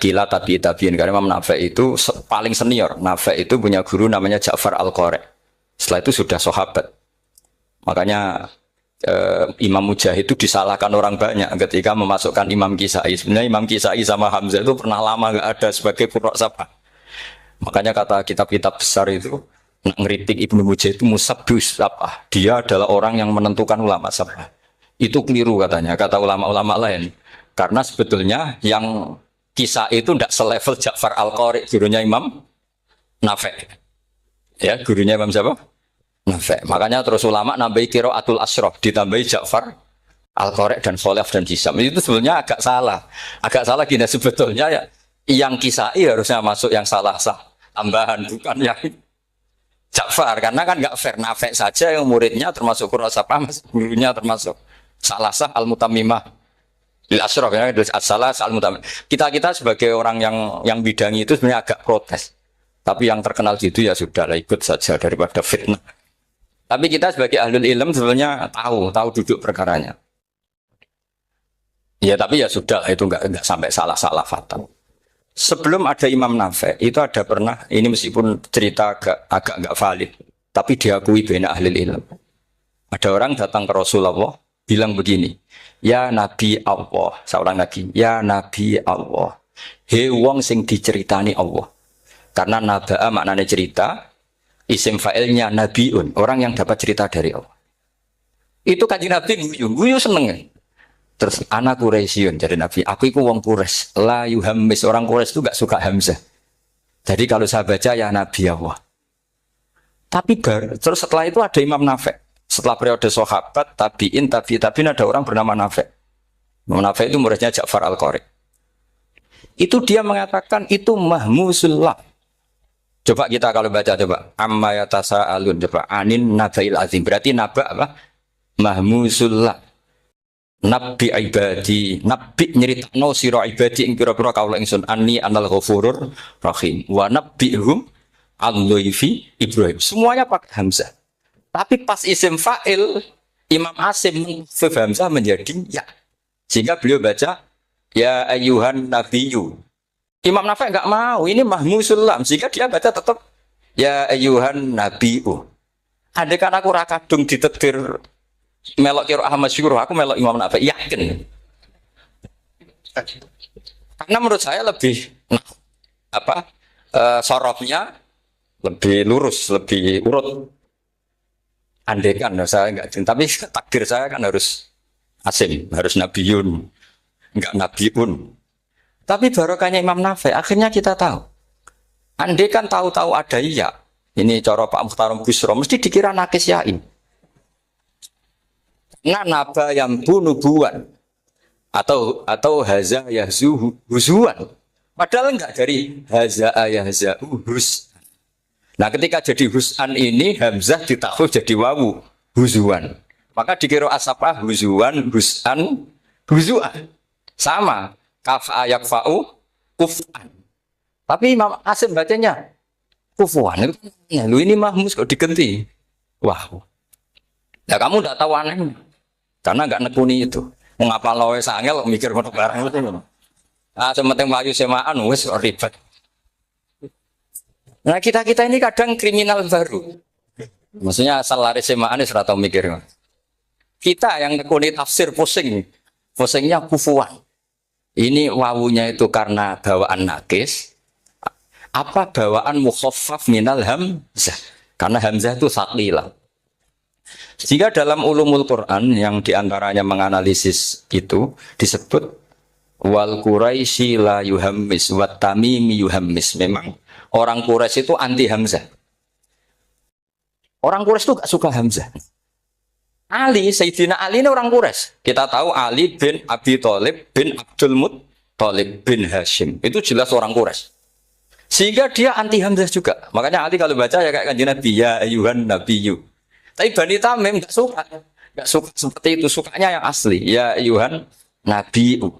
Speaker 1: Gila tabi'in, karena Imam Nafi' itu paling senior. Nafi' itu punya guru namanya Ja'far Al-Qari. Setelah itu sudah sahabat. Makanya Imam Mujahid itu disalahkan orang banyak ketika memasukkan Imam Kisai. Sebenarnya Imam Kisai sama Hamzah itu pernah lama nggak ada sebagai qurra sabah. Makanya kata kitab-kitab besar itu, ngeritik Ibnu Mujahid itu musabbus sabah. Dia adalah orang yang menentukan ulama sabah. Itu keliru katanya, kata ulama-ulama lain. Karena sebetulnya yang kisah itu tidak selevel Ja'far Al-Qari, gurunya Imam Nafi'. Ya, gurunya Imam siapa? Nafi'. Makanya terus ulama nambahi qiraatul asyraf, ditambahi Ja'far Al-Qari dan Khalaf dan Hisam. Itu sebetulnya agak salah. Agak salah gini, sebetulnya ya, yang kisah harusnya masuk yang salah sah. Tambahan, bukan yang Ja'far. Karena kan nggak fair, Nafi' saja yang muridnya termasuk qurra sabah, gurunya termasuk salah sah al-mutammimah lil asyraf ya, as-salah al-mutammimah. Kita sebagai orang yang bidangi itu sebenarnya agak protes. Tapi yang terkenal situ ya sudahlah ikut saja daripada fitnah. Tapi kita sebagai ahlul ilm sebenarnya tahu duduk perkaranya. Ya tapi ya sudah lah, itu nggak sampai salah-salah fatal. Sebelum ada Imam Nafi itu ada pernah ini meskipun cerita agak nggak valid, tapi diakui bena ahli ilmu. Ada orang datang ke Rasulullah bilang begini, ya Nabi Allah, seorang lagi, ya Nabi Allah, he wong sing diceritani Allah. Karena naba'a maknanya cerita, isim fa'ilnya nabiun, orang yang dapat cerita dari Allah. Itu kanjeng Nabi guyu seneng. Terus anak Quraisyun jadi Nabi, aku itu wong Quraisy, la yuhammis, orang Quraisy itu gak suka hamzah. Jadi kalau saya baca ya Nabi Allah. Tapi terus setelah itu ada Imam Nafi. Setelah periode sahabat, tabiin ada orang bernama Nafi. Imam Nafi itu muridnya Ja'far Al-Qari. Itu dia mengatakan itu mahmusullah. Coba kita kalau baca coba amma yatasaalun coba anin nabail azim. Berarti naba apa? Mahmusullah. Nabi ibadi, nabi nyeritakno sira ibadi ing pira-pira kaula ingsun anni anal ghafurur rahim wa nabbihum al-laifi Ibrahim. Semuanya pakai hamzah. Tapi pas isim fa'il Imam Asim mengkhafif hamzah menjadi ya. Sehingga beliau baca ya ayyuhan nabiyyu. Imam Nafi enggak mau, ini mahmusul lam, sehingga dia baca tetap ya ayyuhan nabiyyu. Andai kan aku ra kadung ditetir melok kira Ahmad Syukur, aku melok Imam Nafi, yakin. Karena menurut saya lebih sorofnya lebih lurus, lebih urut. Andekan saya enggak, tapi takdir saya kan harus Asim, harus Nabiyun, enggak Nabiun. Tapi barokahnya Imam Nafi, akhirnya kita tahu. Andekan tahu-tahu ada iya, ini cara Pak Mukhtarom Busro, mesti dikira nakis yain. Nah, naba yang bunubuan atau haza yahzu huzuan. Padahal enggak dari haza yahza hus. Nah, ketika jadi husan ini hamzah ditakhfif jadi wawu huzuan. Maka dikira asapah huzuan, husan, huzuan. Sama kaf ayak fa'u kufan. Tapi Imam Asim bacanya kufuan. Ya, lu ini mahmus kok diganti. Wah. Ya kamu enggak tahu aneh. Karena enggak nekuni itu. Mengapa lawe sangel mikir ngono barang itu. Ah, sementing mlayu semaan wis ribet. Nah, kita ini kadang kriminal baru. Maksudnya asal lari semaan wis ora tau mikir. Kita yang nekuni tafsir pusing. Pusingnya kufuan. Ini wawunya itu karena bawaan nakis. Apa bawaan mukhaffaf minal hamzah? Karena hamzah itu saqilah. Sehingga dalam ulumul Quran yang diantaranya menganalisis itu disebut wal Quraisy la yuhammis wat tamimi yuhammis. Memang orang Quraisy itu anti hamzah. Orang Quraisy itu gak suka hamzah. Ali, Sayyidina Ali ini orang Quraisy. Kita tahu Ali bin Abi Thalib bin Abdul Muttalib bin Hashim. Itu jelas orang Quraisy. Sehingga dia anti hamzah juga. Makanya Ali kalau baca ya kayak kanjeng Nabi ya ayyuhan nabiyyu. Tapi Bani Tamim enggak suka. Enggak suka seperti itu, sukanya yang asli. Ya ayyuhan nabiyyu.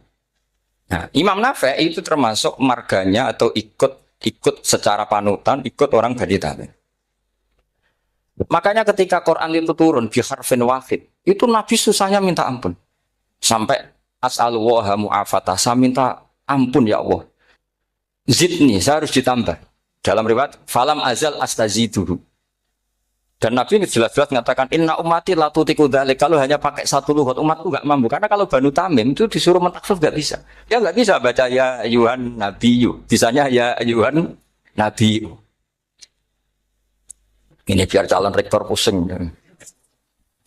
Speaker 1: Nah, Imam Nafi itu termasuk marganya atau ikut secara panutan, ikut orang Bani Tamim. Makanya ketika Quran itu turun bi harfin wahid, itu Nabi susahnya minta ampun. Sampai as'alullaha mu'afatah, saya minta ampun ya Allah. Zidni, saya harus ditambah. Dalam riwayat falam azal astaziduhu. Dan Nabi jelas-jelas mengatakan inna ummati la tutiku dzalik. Kalau hanya pakai satu lughat umatku enggak mampu. Karena kalau Banu Tamim itu disuruh mentakhfif enggak bisa. Ya enggak bisa baca ya ayyuhan nabiyyu. Bisanya ya ayyuhan nabiyyu. Ini biar calon rektor pusing.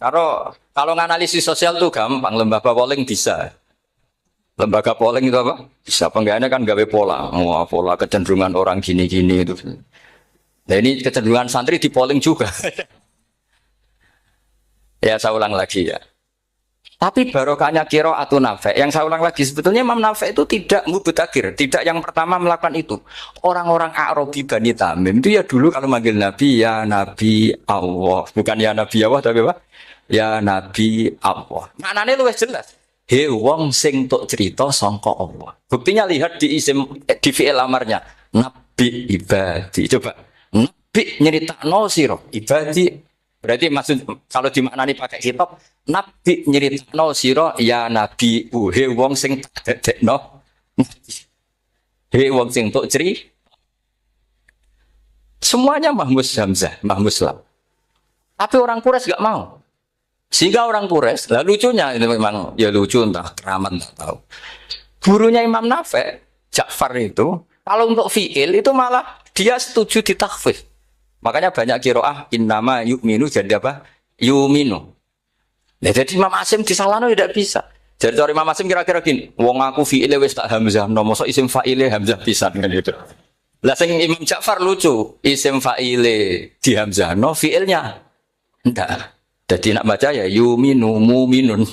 Speaker 1: Kalau nganalisis sosial tuh gampang, lembaga polling bisa. Lembaga polling itu apa? Bisa penggawaannya kan gawe pola. Oh, pola kecenderungan orang gini-gini itu. Nah ini kecenderungan santri di polling juga. Ya saya ulang lagi ya. Tapi barokahnya qiraatun Nafi. Yang saya ulang lagi sebetulnya Imam Nafi itu tidak mubtagir, tidak yang pertama melakukan itu. Orang-orang Arabi Bani Tamim itu ya dulu kalau manggil Nabi ya Nabi Allah, bukan ya Nabi Allah tapi apa? Ya Nabi Allah. Maknanya luwih jelas. He wong sing tok cerita sangka Allah. Buktinya lihat di isim di fi'il amarnya. Nabi ibadi. Coba. Nabi nyeritakno sira ibadi Berarti maksud kalau dimaknani pakai kitab, nabi nyeritakno sira ya nabi he wong sing tak dadekno. He wong sing tok ceri. Semuanya Mahmus Hamzah, Mahmus Lam. Tapi orang Quraisy gak mau. Sehingga orang Quraisy, lah lucunya itu memang ya lucu entah keramat enggak tahu. Gurunya Imam Nafi' Ja'far itu kalau untuk fi'il itu malah dia setuju ditakhfif. Makanya banyak qiraah innama yu'minu jadi apa? Yu'minu. Nah, jadi Imam Asim disalahno tidak bisa. Jadi dari Imam Asim kira-kira gini, wong aku fi'ile wis tak hamzah, no mosok isim fa'ile hamzah pisan kan itu. Lah sing Imam Ja'far lucu, isim fa'ile di hamzah, no fi'ilnya enggak. Jadi nak baca ya yu'minu mu'minun.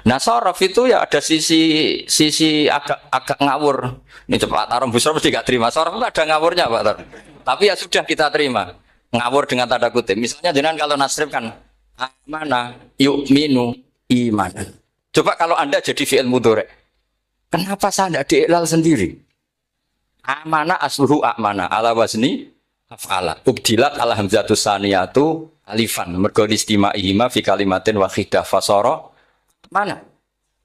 Speaker 1: Nah sorof itu ya ada sisi agak ngawur. Ini cepat Tarom Busro mesti gak terima. Sorof itu ada ngawurnya Pak Tar. Tapi ya sudah kita terima. Ngawur dengan tanda kutip. Misalnya jangan kalau nasrib kan amana yu'minu imanan. Coba kalau Anda jadi fi'il mudhari'. Kenapa saya tidak diiklal sendiri? Amana asluhu amana ala wazni af'ala. Ubdilat ala hamzatus saniyatu alifan. Mergo istima'ihima fi kalimatin wahidah fasara mana?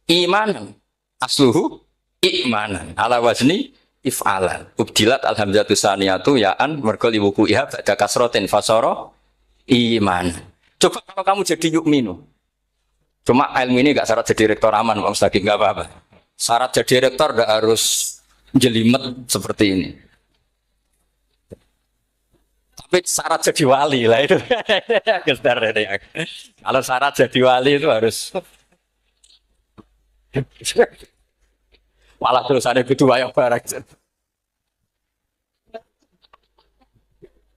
Speaker 1: Imanan. Asluhu imanan. Ala wazni if'alan. Ubdilat alhamzatu saniyatu ya'an mergo liwuku iha ba'da kasrotin fasara iman. Coba kalau kamu jadi yu'minu. Cuma ilmu ini gak syarat jadi rektor aman Pak Mustaqim, gak apa-apa. Syarat jadi rektor gak harus jelimet seperti ini. Tapi syarat jadi wali lah itu. Kalau syarat jadi wali itu harus malah terusannya kedua yang barang.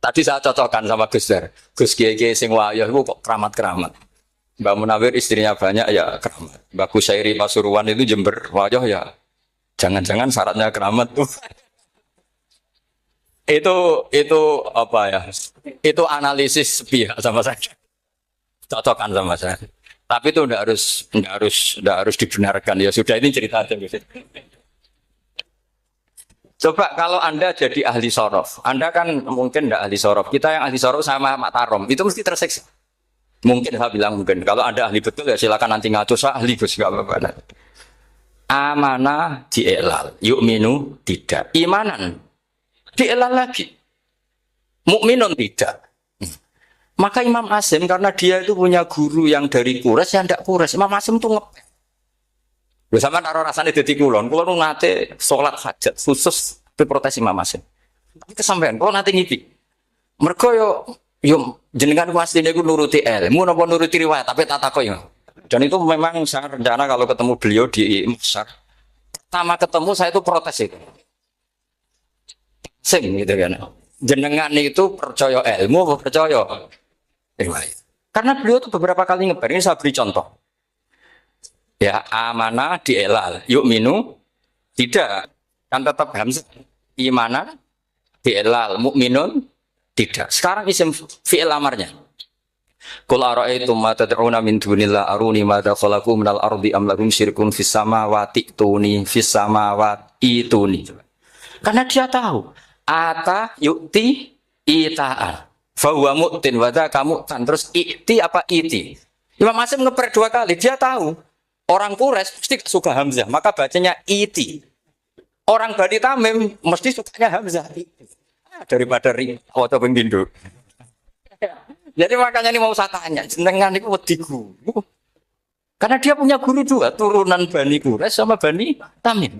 Speaker 1: Tadi saya cocokkan sama Gus Der. Gus Kiai sing wayah itu kok keramat-keramat. Mbak Munawir istrinya banyak ya keramat. Mbak Kusairi Pasuruan itu Jember wayah ya. Jangan-jangan syaratnya keramat tuh. itu apa ya? Itu analisis pihak sama saya. Cocokkan sama saya. Tapi itu tidak harus dibenarkan. Ya sudah ini cerita aja. Coba kalau Anda jadi ahli sorof, Anda kan mungkin tidak ahli sorof. Kita yang ahli sorof sama Mak Tarom itu mesti terseksa. Mungkin saya bilang mungkin. Kalau Anda ahli betul ya silakan nanti ngaco saya ahli Gus nggak apa-apa. Amanah dielal, yu'minu tidak. Imanan dielal lagi, mukminun tidak. Maka Imam Asim karena dia itu punya guru yang dari Quraisy yang tidak Quraisy. Imam Asim itu ngepel. Bersama taruh rasanya di kulon nate sholat hajat khusus protes Imam Asim. Tapi kesampaian, kalau nanti ngipi. Mereka yo jenengan aslinya itu nuruti ilmu, napa nuruti riwayat, tapi tata koyo. Dan itu memang saya rencana kalau ketemu beliau di Masar. Pertama ketemu saya itu protes itu. Sing gitu kan. Jenengan itu percaya ilmu, percaya riwayat. Karena beliau itu beberapa kali ngeber, ini saya beri contoh. Ya, amanah dielal, yu'minu tidak. Kan tetap hamzah. Imanan dielal, mukminun tidak. Sekarang isim fi'il amarnya. Qul ara'aytum ma tad'una min dunillah aruni madza khalaqu minal ardi am lahum syirkun fis samawati tuni fis samawati tuni. Karena dia tahu ata yu'ti ita'an. Fahuwa mu'tin wadha kamu tan. Terus i'ti apa iti. Imam Asim ngeper 2 kali. Dia tahu. Orang Quraisy mesti suka Hamzah. Maka bacanya iti. Orang Bani Tamim mesti sukanya Hamzah. Daripada ring. Atau penggindu. Jadi makanya ini mau saya tanya. Jenengan itu wedi guru. Karena dia punya guru 2. Turunan Bani Quraisy sama Bani Tamim.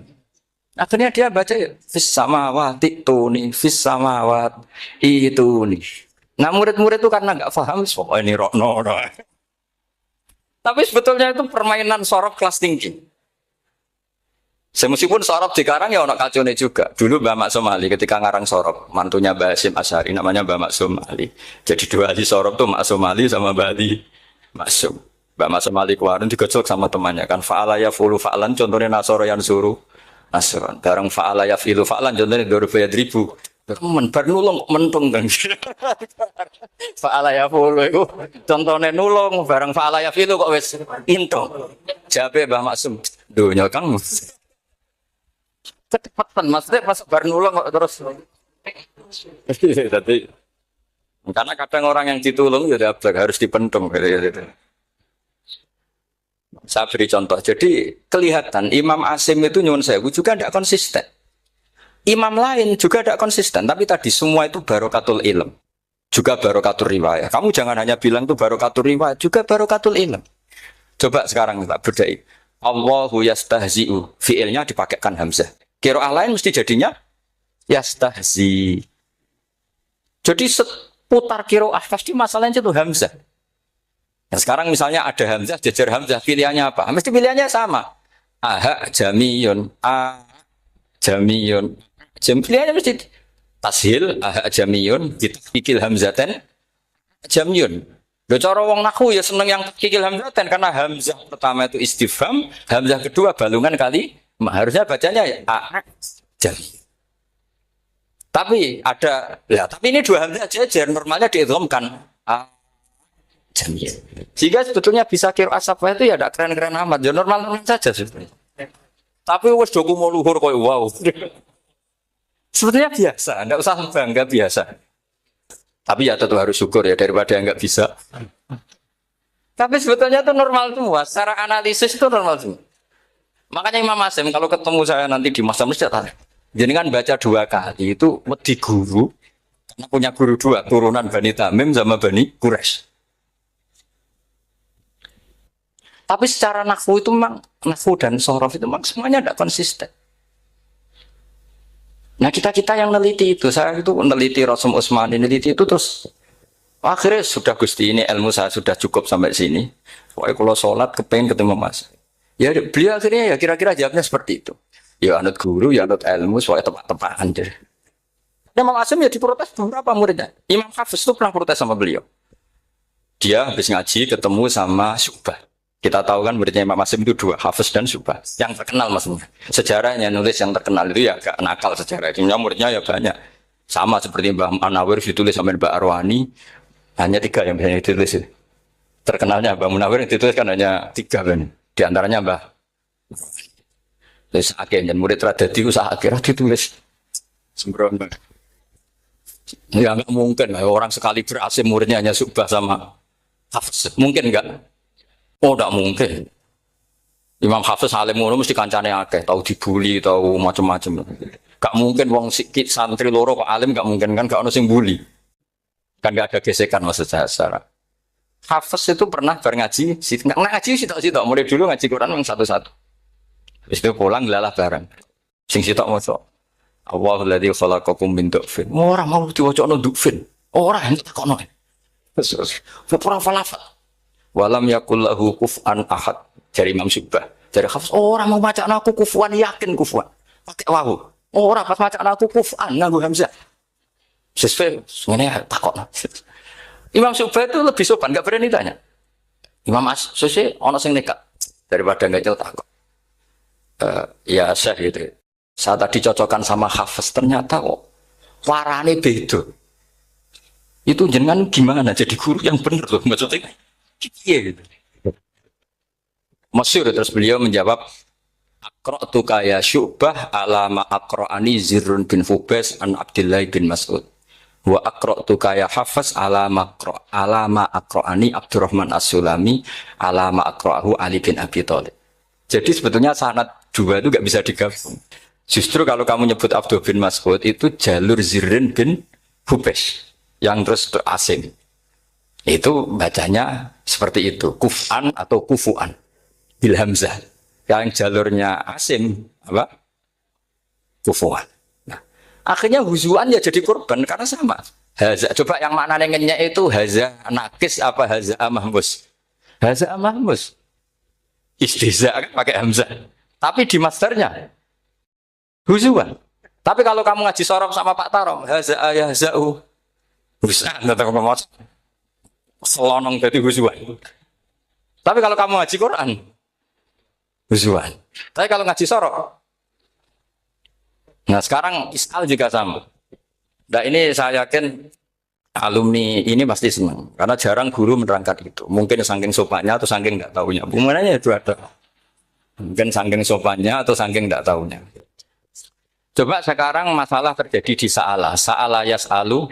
Speaker 1: Akhirnya dia baca fis samawati tuni fis samawat itu nih. Nah murid-murid itu karena nggak paham, oh ini rokno. Tapi sebetulnya itu permainan sorop kelas tinggi. Meskipun sorop di Karang ya ono kacone juga. Dulu Mbak Maksum Ali ketika ngarang sorop, mantunya Mbak Hasyim Asy'ari namanya Mbak Maksum Ali. Jadi 2 ahli sorop tuh Maksum Ali sama Mbak Ali Maksum. Mbak Maksum Ali kemarin digojok sama temannya kan fa'ala yafulu fa'lan contohnya nasoro yang suruh nasron. Barang fa'ala yafilu fa'lan contohnya dorba yadribu. Bar nulung mentung kan. Fa'ala yafulu itu contohnya nulung barang fa'ala yafilu kok wis intung. Jabe Mbah Maksum. Dunya kan cepetan maksudnya pas bar nulung kok terus. Jadi Karena kadang orang yang ditulung ya harus dipentung gitu. Saya beri contoh. Jadi kelihatan Imam Asim itu nyuwun sewu juga tidak konsisten. Imam lain juga tidak konsisten. Tapi tadi semua itu barokatul ilm. Juga barokatul riwayat. Kamu jangan hanya bilang itu barokatul riwayat. Juga barokatul ilm. Coba sekarang kita bedai. Allahu yastahzi'u. Fi'ilnya dipakaikan hamzah. Qiraah lain mesti jadinya yastahzi. Jadi seputar qiraah pasti masalahnya itu hamzah. Nah, sekarang misalnya ada hamzah, jajar hamzah, pilihannya apa? Mesti pilihannya sama. Aha jamiyun, a jamiyun. Pilihannya mesti tashil, aha jamiyun, kikil hamzaten, jamiyun. Loh cara wong nahwu ya seneng yang kikil hamzaten karena hamzah pertama itu istifham, hamzah kedua balungan kali, harusnya bacanya ya a jamiyun. Tapi ada, ya tapi ini dua hamzah jajar, normalnya diidghamkan a jamiyah. Jika sebetulnya bisa qiraah safah itu ya tidak keren-keren amat, ya normal-normal saja sebetulnya. Tapi wes doku mau luhur koyo wow. Sebetulnya biasa, tidak usah bangga biasa. Tapi ya tetap harus syukur ya daripada yang nggak bisa. Tapi sebetulnya itu normal semua, secara analisis itu normal semua. Makanya Imam Asim kalau ketemu saya nanti di masa mesti tanya. Jadi kan baca 2 kali itu wedi guru, karena punya guru 2 turunan Bani Tamim sama Bani Quraisy. Tapi secara nahwu itu memang, nahwu dan sorof itu memang semuanya tidak konsisten. Nah kita yang neliti itu, saya itu neliti Rasul Utsmani, neliti itu terus akhirnya sudah Gusti ini ilmu saya sudah cukup sampai sini. Pokoknya kalau sholat kepengen ketemu Mas. Ya beliau akhirnya ya kira-kira jawabnya seperti itu. Ya anut guru, ya anut ilmu, soalnya tepat-tepatan. Imam Asim ya diprotes beberapa muridnya. Imam Hafiz itu pernah protes sama beliau. Dia habis ngaji ketemu sama Syu'bah. Kita tahu kan muridnya Imam Asim itu 2, Hafiz dan Syu'bah. Yang terkenal maksudnya. Sejarahnya nulis yang terkenal itu ya agak nakal sejarah. Cuma muridnya ya banyak. Sama seperti Mbah Munawir ditulis sama Mbah Arwani. Hanya 3 yang biasanya ditulis. Terkenalnya Mbah Munawir yang ditulis kan hanya 3 kan. Di antaranya Mbah. Terus akhirnya murid radati usaha akhirnya ditulis. Sembrono Mbah. Ya nggak mungkin. Orang sekali berhasil muridnya hanya Syu'bah sama Hafiz. Mungkin enggak? Oh, tidak mungkin. Imam Hafiz alim ngono mesti kancane akeh, tahu dibully, tahu macam-macam. Gak mungkin wong sikit santri loro kok alim gak mungkin kan gak ono sing bully. Kan gak ada gesekan maksud saya secara. Hafiz itu pernah ngaji, ngaji sitok-sitok mulai dulu ngaji Quran yang satu-satu. Habis itu pulang lalah bareng. Sing sitok maca Allahul ladzi khalaqakum min du'fin. Ora mau diwacana du'fin. Ora entuk takono. Terus ora falafat. Walam yakul lahu kuf'an ahad. Dari Imam Syu'bah. Dari Hafiz, orang mau baca aku kufuan, yakin kufuan. Pakai wawu. Orang pas baca aku kuf'an, nganggu hamzah. Sesuai, sebenarnya takut. Imam Syu'bah itu lebih sopan, gak berani tanya. Imam As-Susi, orang yang nekat. Daripada gak jauh takut. Ya Syekh gitu. Saya tadi cocokkan sama Hafiz, ternyata kok warane beda. Itu jenengan gimana jadi guru yang benar loh maksudnya. Iya gitu. Masyhur terus beliau menjawab Aqra'tu kaya Syu'bah alama aqra'ani Zirrun bin Fubais an Abdullah bin Mas'ud. Wa aqra'tu kaya Hafiz alama aqra'ani Abdurrahman As-Sulami alama aqra'ahu Ali bin Abi Thalib. Jadi sebetulnya sanad 2 itu gak bisa digabung. Justru kalau kamu nyebut Abdullah bin Mas'ud itu jalur Zirrun bin Fubais yang terus Asim. Itu bacanya seperti itu, kuf'an atau kufu'an bil hamzah. Yang jalurnya Asim apa? Kufu'an. Nah, akhirnya huzuan ya jadi korban karena sama. Haza, coba yang maknanya ngenyek itu haza nakis apa haza mahmus? Haza mahmus. Istiza kan pakai hamzah. Tapi di masternya huzuan. Tapi kalau kamu ngaji sorof sama Pak Tarom, haza ayahza'u. Huzuan atau ngomong selonong dari huzuan. Tapi kalau kamu ngaji Quran, huzuan. Tapi kalau ngaji sorok, nah sekarang Isal juga sama. Nah ini saya yakin alumni ini pasti senang karena jarang guru menerangkan itu. Mungkin saking sopannya atau saking tidak tahunya. Bagaimana itu ada? Mungkin saking sopannya atau saking tidak tahunya. Coba sekarang masalah terjadi di Sa'ala. Sa'ala yas'alu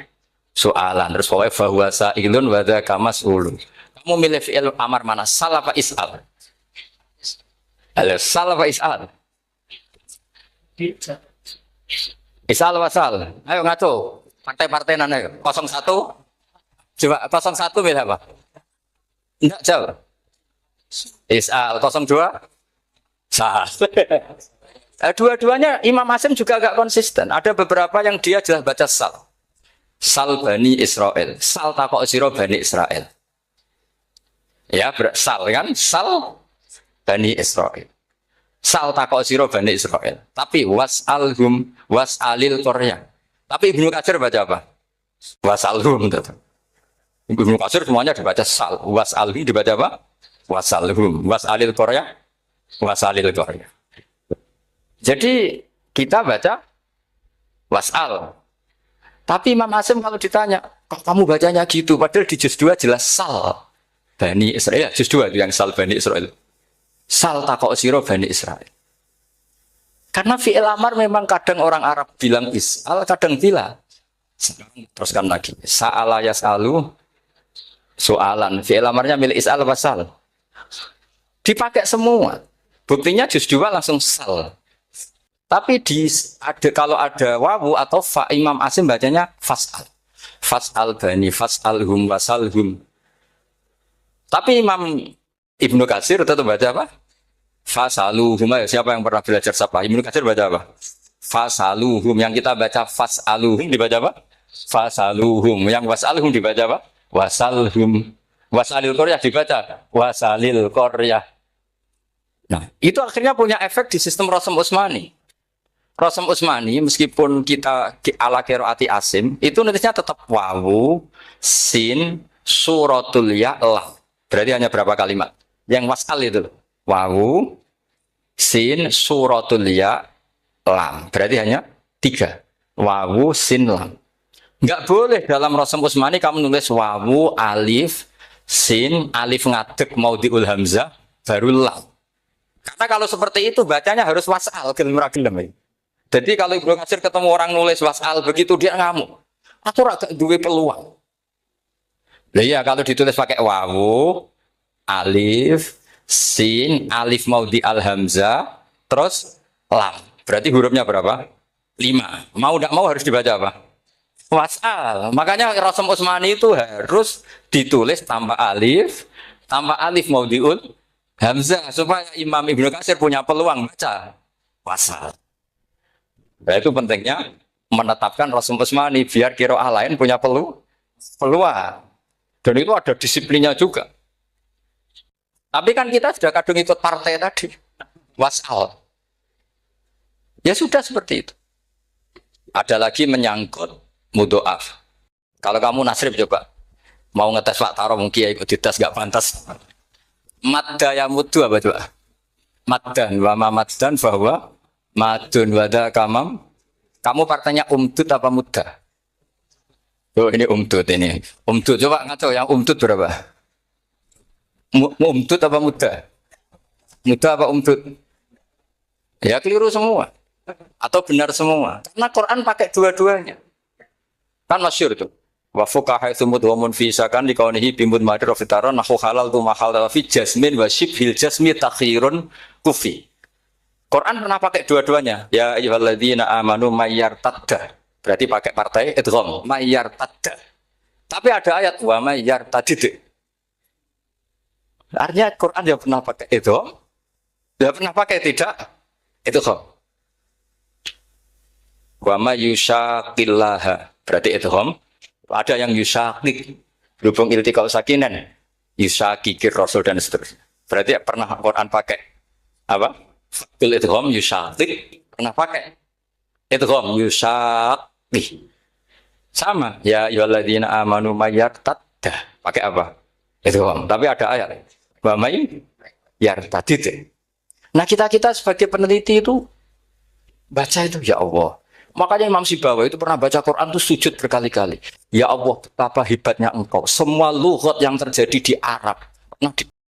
Speaker 1: soalan. Terus pokoknya bahwa sa'ilun wada kamas ulu. Kamu milih fi'il amar mana? Sal apa is'al? Halo, sal apa is'al? Is'al apa sal? Ayo ngaco. Partai-partai nana. 01. Coba 01 milih apa? Enggak jauh. Is'al 02. Sal. Dua-duanya Imam Asim juga agak konsisten. Ada beberapa yang dia jelas baca sal. Sal Bani Israel. Sal takok siro Bani Israel. Ya, sal kan? Sal Bani Israel. Sal takok siro Bani Israel. Tapi was'alhum was'alil Korea. Tapi Ibnu Katsir baca apa? Was'alhum. Ibnu Katsir semuanya dibaca sal. Was'alhum dibaca apa? Was'alhum. Was'alil Korea. Was'alil Korea. Jadi kita baca was'al. Tapi Imam Asim kalau ditanya, kok kamu bacanya gitu? Padahal di juz 2 jelas sal Bani Israel. Juz 2 itu yang sal Bani Israel. Sal takok siro Bani Israel. Karena fi'il amar memang kadang orang Arab bilang is'al, kadang bila. Sekarang teruskan lagi. Sa'ala yas'alu soalan. Fi'il amarnya milik is'al apa sal? Dipakai semua. Buktinya juz 2 langsung sal. Tapi kalau ada wawu atau fa, Imam Asim bacanya fas'al. Fas'al bani, fas'alhum, wasalhum. Tapi Imam Ibnu Katsir tetap baca apa? Fasaluhum. Siapa yang pernah belajar sapa? Ibnu Katsir baca apa? Fasaluhum. Yang kita baca fas'aluhum dibaca apa? Fasaluhum. Yang was'alhum dibaca apa? Wasalhum. Wasalil Koryah dibaca wasalil Koryah. Nah, itu akhirnya punya efek di sistem Rasm Utsmani. Rasm Utsmani meskipun kita ala qiraati Asim itu nulisnya tetap wawu, sin, suratul ya, lam. Berarti hanya berapa kalimat? Yang wasal itu wawu, sin, suratul ya, lam. Berarti hanya 3. Wawu, sin, lam. Enggak boleh dalam Rasm Utsmani kamu nulis wawu, alif, sin, alif ngadeg maudhi'ul hamzah, baru lam. Karena kalau seperti itu bacanya harus wasal gelem. Jadi kalau Ibnu Katsir ketemu orang nulis wasal begitu dia ngamuk. Aku agak duwe peluang. Lah iya kalau ditulis pakai wawu, alif, sin, alif maudhi al hamzah, terus lam. Berarti hurufnya berapa? 5. Mau tidak mau harus dibaca apa? Wasal. Makanya Rasm Utsmani itu harus ditulis tanpa alif maudhiul hamzah supaya Imam Ibnu Katsir punya peluang baca wasal. Nah, itu pentingnya menetapkan Rasm Utsmani biar qiraah lain punya peluang. Dan itu ada disiplinnya juga. Tapi kan kita sudah kadung ikut partai tadi. Wasal. Ya sudah seperti itu. Ada lagi menyangkut mudhoaf. Kalau kamu nasrib coba. Mau ngetes Pak Taro mungkin ikut dites gak pantas. Madda ya muddu apa coba? Maddan wa ma maddan bahwa madun wada kamam. Kamu partainya umdud apa mudda? Oh ini umdud ini. Umdud coba ngaco yang umdud berapa? Umdud apa mudda? Mudda apa umdud? Ya keliru semua. Atau benar semua. Karena Quran pakai dua-duanya. Kan masyhur itu. Wa fuqaha tsumud wa munfisakan liqaunihi bimud madir fitaron nahu halal tu mahal fi jasmin wa shibhil jasmi takhirun kufi. Quran pernah pakai dua-duanya. Ya ayyuhalladzina amanu mayyartadda. Berarti pakai partai idgham. Mayyartadda. Tapi ada ayat wa mayyartadid. Artinya Quran dia pernah pakai idgham. Dia pernah pakai tidak idgham. Wa mayyushaqillaha. Berarti idgham. Ada yang yusyaqik. Berhubung iltiqau sakinan. Yusyaqikir rasul dan seterusnya. Berarti pernah Quran pakai apa? Fakul idgham yusyaqik pernah pakai idgham yusyaqik sama ya ayyuhalladzina amanu mayyartadda pakai apa idgham tapi ada ayat wa may yartadid. Nah kita sebagai peneliti itu baca itu ya Allah. Makanya Imam Sibawi itu pernah baca Quran itu sujud berkali-kali. Ya Allah betapa hebatnya engkau. Semua lughat yang terjadi di Arab pernah